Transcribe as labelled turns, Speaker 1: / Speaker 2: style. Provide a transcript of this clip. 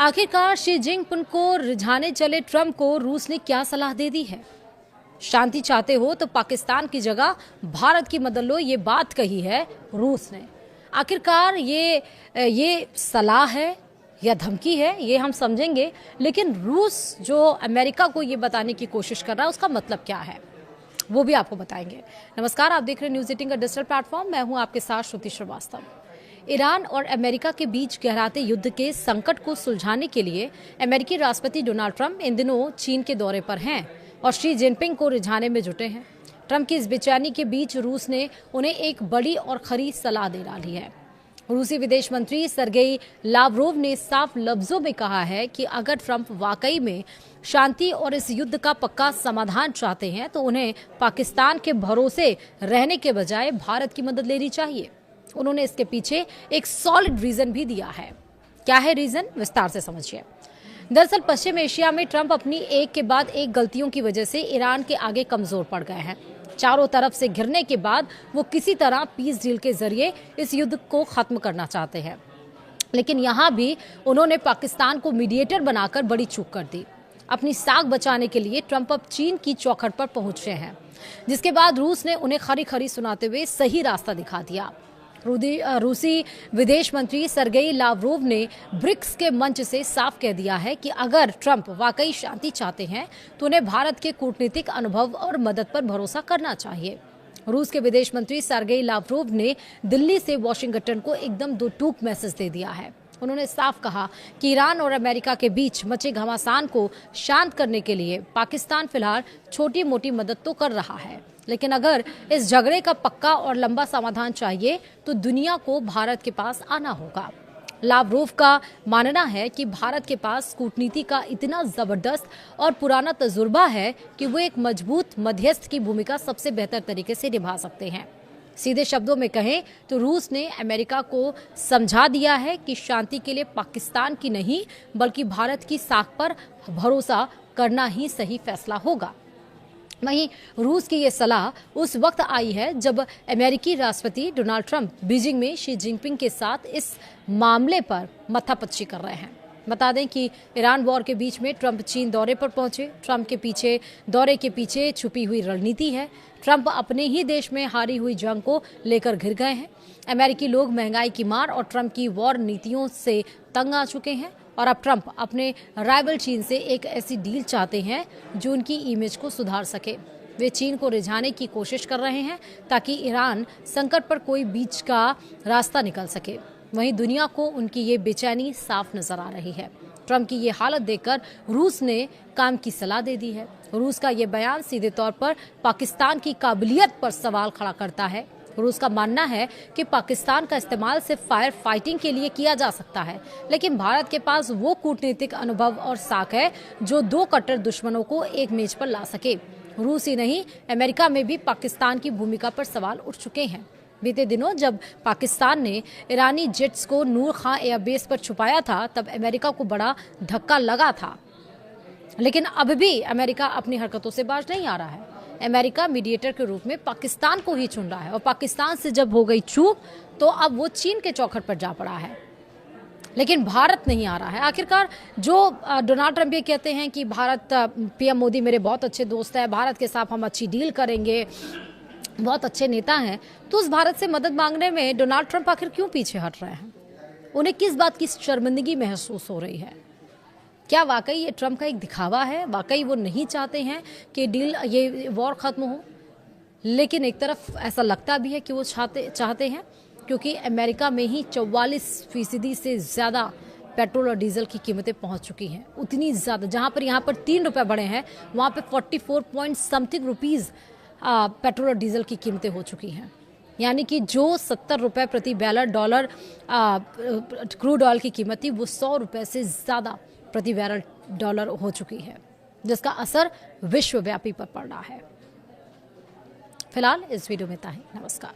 Speaker 1: आखिरकार Xi Jinping को रिझाने चले ट्रंप को रूस ने क्या सलाह दे दी है? शांति चाहते हो तो पाकिस्तान की जगह भारत की मदद लो, ये बात कही है रूस ने। आखिरकार ये सलाह है या धमकी है, ये हम समझेंगे, लेकिन रूस जो अमेरिका को ये बताने की कोशिश कर रहा है उसका मतलब क्या है वो भी आपको बताएंगे। नमस्कार, आप देख रहे हैं न्यूज 18 का डिजिटल प्लेटफॉर्म। मैं हूं आपके साथ श्रुति श्रीवास्तव। ईरान और अमेरिका के बीच गहराते युद्ध के संकट को सुलझाने के लिए अमेरिकी राष्ट्रपति डोनाल्ड ट्रंप इन दिनों चीन के दौरे पर हैं और शी जिनपिंग को रिझाने में जुटे हैं। ट्रंप की इस बेचैनी के बीच रूस ने उन्हें एक बड़ी और खरी सलाह दे डाली है। रूसी विदेश मंत्री सरगेई लावरोव ने साफ लफ्जों में कहा है कि अगर ट्रंप वाकई में शांति और इस युद्ध का पक्का समाधान चाहते हैं तो उन्हें पाकिस्तान के भरोसे रहने के बजाय भारत की मदद लेनी चाहिए। उन्होंने इसके पीछे एक सॉलिड रीजन भी दिया है। क्या है रीजन, विस्तार से समझिए। दरअसल पश्चिम एशिया में ट्रंप अपनी एक के बाद एक गलतियों की वजह से ईरान के आगे कमजोर पड़ गए हैं। चारों तरफ से घिरने के बाद वो किसी तरह पीस डील के जरिए इस युद्ध को खत्म करना चाहते हैं, लेकिन यहां भी उन्होंने पाकिस्तान को मीडिएटर बनाकर बड़ी चूक कर दी। अपनी साख बचाने के लिए ट्रंप अब चीन की चौखट पर पहुंचे हैं, जिसके बाद रूस ने उन्हें खरी खरी सुनाते हुए सही रास्ता दिखा दिया। रूसी विदेश मंत्री सरगेई लावरोव ने ब्रिक्स के मंच से साफ कह दिया है कि अगर ट्रंप वाकई शांति चाहते हैं तो उन्हें भारत के कूटनीतिक अनुभव और मदद पर भरोसा करना चाहिए। रूस के विदेश मंत्री सरगेई लावरोव ने दिल्ली से वॉशिंगटन को एकदम दो टूक मैसेज दे दिया है। उन्होंने साफ कहा कि ईरान और अमेरिका के बीच मचे घमासान को शांत करने के लिए पाकिस्तान फिलहाल छोटी मोटी मदद तो कर रहा है, लेकिन अगर इस झगड़े का पक्का और लंबा समाधान चाहिए तो दुनिया को भारत के पास आना होगा। लावरोव का मानना है कि भारत के पास कूटनीति का इतना जबरदस्त और पुराना तजुर्बा है कि वो एक मजबूत मध्यस्थ की भूमिका सबसे बेहतर तरीके से निभा सकते हैं। सीधे शब्दों में कहें तो रूस ने अमेरिका को समझा दिया है कि शांति के लिए पाकिस्तान की नहीं बल्कि भारत की साख पर भरोसा करना ही सही फैसला होगा। वहीं रूस की ये सलाह उस वक्त आई है जब अमेरिकी राष्ट्रपति डोनाल्ड ट्रंप बीजिंग में शी जिनपिंग के साथ इस मामले पर मत्थापच्ची कर रहे हैं। बता दें कि ईरान वॉर के बीच में ट्रंप चीन दौरे पर पहुंचे। ट्रंप के दौरे के पीछे छुपी हुई रणनीति है। ट्रंप अपने ही देश में हारी हुई जंग को लेकर घिर गए हैं। अमेरिकी लोग महंगाई की मार और ट्रंप की वॉर नीतियों से तंग आ चुके हैं और अब ट्रंप अपने राइवल चीन से एक ऐसी डील चाहते हैं जो उनकी इमेज को सुधार सके। वे चीन को रिझाने की कोशिश कर रहे हैं ताकि ईरान संकट पर कोई बीच का रास्ता निकल सके। वहीं दुनिया को उनकी ये बेचैनी साफ नजर आ रही है। ट्रंप की ये हालत देखकर रूस ने काम की सलाह दे दी है। रूस का ये बयान सीधे तौर पर पाकिस्तान की काबिलियत पर सवाल खड़ा करता है। रूस का मानना है कि पाकिस्तान का इस्तेमाल सिर्फ फायर फाइटिंग के लिए किया जा सकता है, लेकिन भारत के पास वो कूटनीतिक अनुभव और साख है जो दो कट्टर दुश्मनों को एक मेज पर ला सके। रूस ही नहीं, अमेरिका में भी पाकिस्तान की भूमिका पर सवाल उठ चुके हैं। बीते दिनों जब पाकिस्तान ने ईरानी जेट्स को नूर खां एयरबेस पर छुपाया था तब अमेरिका को बड़ा धक्का लगा था, लेकिन अब भी अमेरिका अपनी हरकतों से बाज नहीं आ रहा है। अमेरिका मीडिएटर के रूप में पाकिस्तान को ही चुन रहा है और पाकिस्तान से जब हो गई चूक तो अब वो चीन के चौखट पर जा पड़ा है, लेकिन भारत नहीं आ रहा है। आखिरकार जो डोनाल्ड ट्रंप ये कहते हैं कि भारत, पीएम मोदी मेरे बहुत अच्छे दोस्त हैं, भारत के साथ हम अच्छी डील करेंगे, बहुत अच्छे नेता हैं, तो उस भारत से मदद मांगने में डोनाल्ड ट्रंप आखिर क्यों पीछे हट रहे हैं? उन्हें किस बात की शर्मिंदगी महसूस हो रही है? क्या वाकई ये ट्रंप का एक दिखावा है? वाकई वो नहीं चाहते हैं कि डील, ये वॉर खत्म हो? लेकिन एक तरफ ऐसा लगता भी है कि वो चाहते हैं, क्योंकि अमेरिका में ही 44% से ज़्यादा पेट्रोल और डीजल की कीमतें पहुंच चुकी हैं। उतनी ज़्यादा, जहां पर यहाँ पर 3 रुपये बढ़े हैं वहाँ पर 44 पॉइंट समथिंग रुपीज़ पेट्रोल और डीजल की कीमतें हो चुकी हैं। यानी कि जो 70 रुपये प्रति बैरल डॉलर क्रूड ऑयल की कीमत थी वो 100 रुपये से ज़्यादा प्रति बैरल डॉलर हो चुकी है, जिसका असर विश्वव्यापी पर पड़ रहा है। फिलहाल इस वीडियो में इतना ही। नमस्कार।